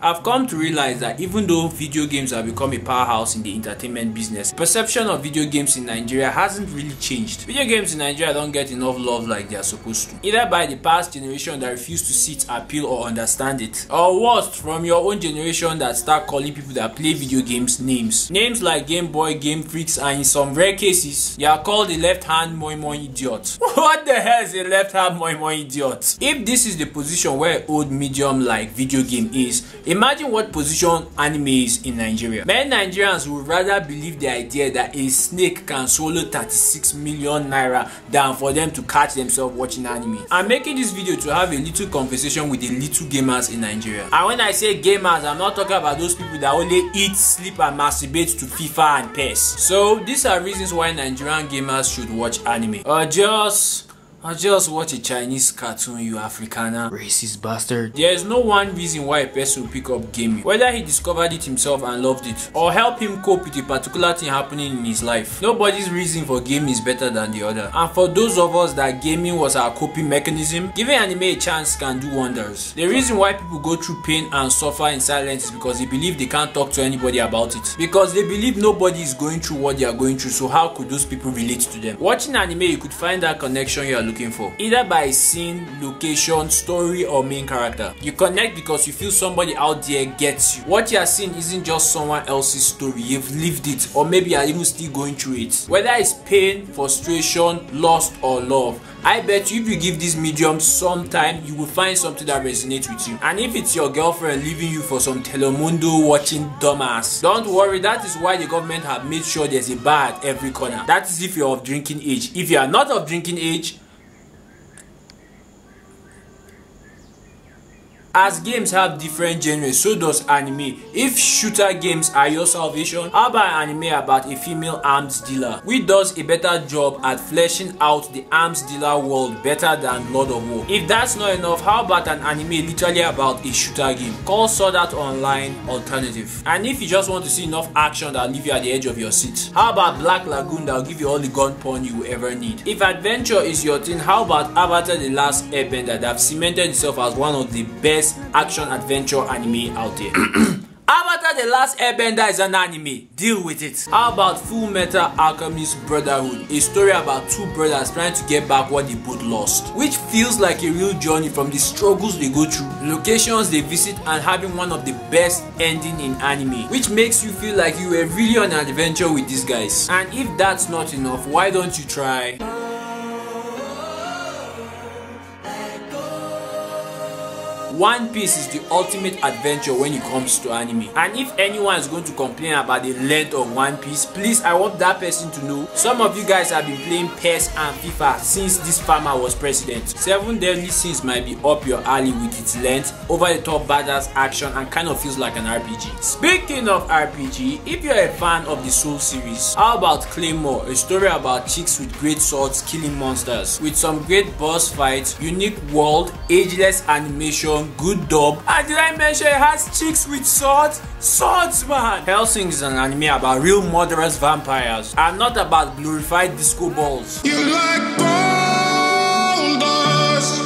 I've come to realize that even though video games have become a powerhouse in the entertainment business, perception of video games in Nigeria hasn't really changed. Video games in Nigeria don't get enough love like they are supposed to, either by the past generation that refuse to see its appeal or understand it, or worst, from your own generation that start calling people that play video games names like Game Boy, Game Freaks, and in some rare cases you are called a left-hand moi moi idiot. What the hell is a left-hand moi moi idiot? If this is the position where old medium like video game is, imagine what position anime is in Nigeria. Many Nigerians would rather believe the idea that a snake can swallow 36 million naira than for them to catch themselves watching anime. I'm making this video to have a little conversation with the little gamers in Nigeria. And when I say gamers, I'm not talking about those people that only eat, sleep and masturbate to FIFA and PES. So these are reasons why Nigerian gamers should watch anime. Or just watch a Chinese cartoon, you Afrikaner. Racist bastard. There is no one reason why a person will pick up gaming, whether he discovered it himself and loved it, or help him cope with a particular thing happening in his life. Nobody's reason for gaming is better than the other. And for those of us that gaming was our coping mechanism, giving anime a chance can do wonders. The reason why people go through pain and suffer in silence is because they believe they can't talk to anybody about it. Because they believe nobody is going through what they are going through, so how could those people relate to them? Watching anime, you could find that connection you are looking for, either by scene, location, story, or main character. You connect because you feel somebody out there gets you. What you are seeing isn't just someone else's story, you've lived it, or maybe you are even still going through it. Whether it's pain, frustration, loss, or love, I bet you if you give this medium some time, you will find something that resonates with you. And if it's your girlfriend leaving you for some Telemundo watching dumbass, don't worry, that is why the government have made sure there's a bar at every corner. That is if you're of drinking age. If you are not of drinking age, as games have different genres, so does anime. If shooter games are your salvation, how about an anime about a female arms dealer, which does a better job at fleshing out the arms dealer world better than Lord of War? If that's not enough, how about an anime literally about a shooter game called Sword Art Online Alternative? And if you just want to see enough action that'll leave you at the edge of your seat, how about Black Lagoon that'll give you all the gun porn you will ever need? If adventure is your thing, how about Avatar: The Last Airbender that have cemented itself as one of the best action adventure anime out there? Avatar: The Last Airbender is an anime. Deal with it. How about Full Metal Alchemist Brotherhood, a story about two brothers trying to get back what they both lost, which feels like a real journey from the struggles they go through, locations they visit, and having one of the best ending in anime, which makes you feel like you were really on an adventure with these guys. And if that's not enough, why don't you try One Piece? Is the ultimate adventure when it comes to anime. And if anyone is going to complain about the length of One Piece, please, I want that person to know some of you guys have been playing PES and FIFA since this farmer was president. 7 Deadly Sins might be up your alley with its length, over the top badass action, and kind of feels like an RPG. Speaking of RPG, if you're a fan of the Soul series, how about Claymore, a story about chicks with great swords killing monsters, with some great boss fights, unique world, ageless animation, good dub, and did I mention it has chicks with swords? Swords, man! Hellsing is an anime about real murderous vampires and not about glorified disco balls. You like gold dust.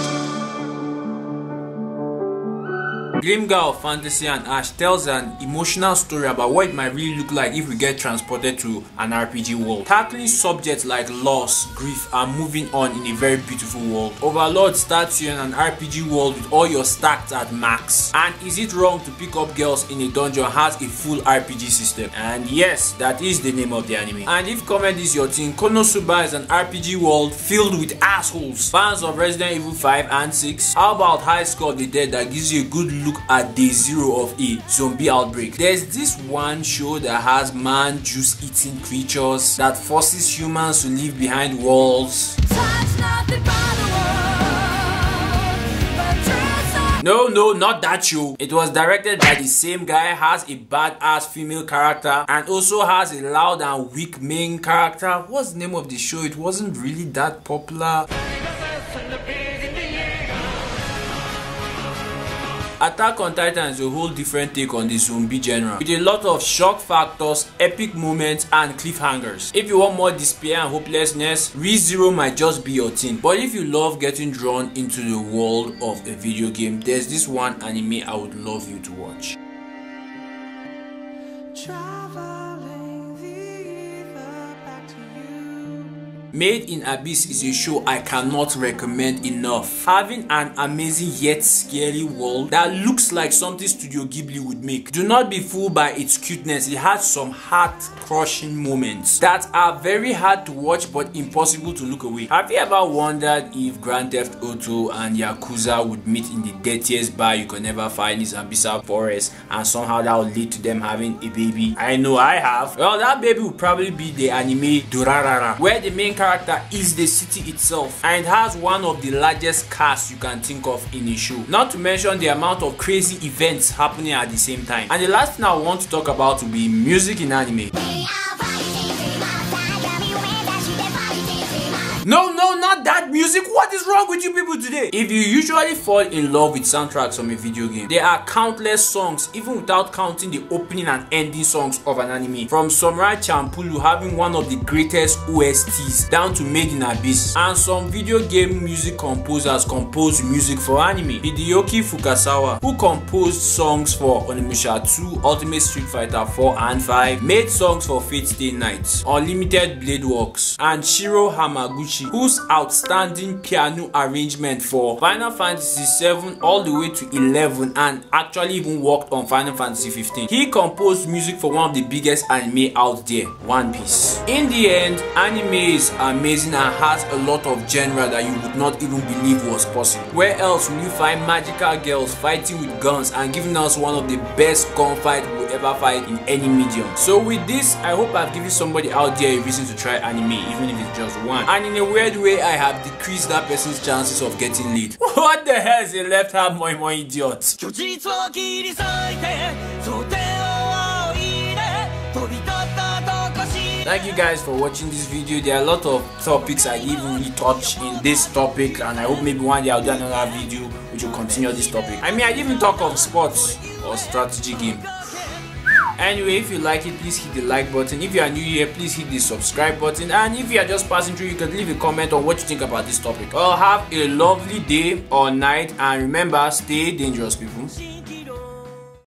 Grimgar of Fantasy and Ash tells an emotional story about what it might really look like if we get transported to an RPG world, tackling subjects like loss, grief, and moving on in a very beautiful world. Overlord starts you in an RPG world with all your stats at max. And is it wrong to pick up girls in a dungeon has a full RPG system? And yes, that is the name of the anime. And if comedy is your thing, Konosuba is an RPG world filled with assholes. Fans of Resident Evil 5 and 6, how about High Score of the Dead that gives you a good look at day 0 of a zombie outbreak? There's this one show that has man juice eating creatures that forces humans to live behind walls. No, not that show. It was directed by the same guy, has a badass female character, and also has a loud and weak main character. What's the name of the show? It wasn't really that popular. Attack on Titan is a whole different take on the zombie genre, with a lot of shock factors, epic moments, and cliffhangers. If you want more despair and hopelessness, ReZero might just be your thing. But if you love getting drawn into the world of a video game, there's this one anime I would love you to watch. Made in Abyss is a show I cannot recommend enough. Having an amazing yet scary world that looks like something Studio Ghibli would make. Do not be fooled by its cuteness. It has some heart-crushing moments that are very hard to watch but impossible to look away. Have you ever wondered if Grand Theft Auto and Yakuza would meet in the dirtiest bar you can never find in Zambisa Forest, and somehow that would lead to them having a baby? I know I have. Well, that baby would probably be the anime Durarara, where the main character is the city itself and it has one of the largest casts you can think of in a show, not to mention the amount of crazy events happening at the same time. And the last thing I want to talk about will be music in anime. No, not that music. What is wrong with you people today? If you usually fall in love with soundtracks from a video game, there are countless songs, even without counting the opening and ending songs of an anime. From Samurai Champloo having one of the greatest OSTs down to Made in Abyss. And some video game music composers compose music for anime. Hideyuki Fukasawa, who composed songs for Onimusha 2, Ultimate Street Fighter 4 and 5, made songs for Fate Stay Night, Unlimited Blade Works, and Shiro Hamaguchi, whose outstanding piano arrangement for Final Fantasy 7 all the way to 11 and actually even worked on Final Fantasy 15. He composed music for one of the biggest anime out there, One Piece. In the end, anime is amazing and has a lot of genre that you would not even believe was possible. Where else will you find magical girls fighting with guns and giving us one of the best gunfights we will ever fight in any medium? So with this, I hope I've given somebody out there a reason to try anime, even if it's just one. And in a weird way, I have decreased that person's chances of getting laid. What the hell is a left hand more idiot? Thank you guys for watching this video. There are a lot of topics I didn't even really touch in this topic, and I hope maybe one day I'll do another video which will continue this topic. I mean, I didn't even talk of sports or strategy game. Anyway, if you like it, please hit the like button. If you are new here, please hit the subscribe button. And if you are just passing through, you can leave a comment on what you think about this topic. Well, have a lovely day or night, and remember, stay dangerous, people.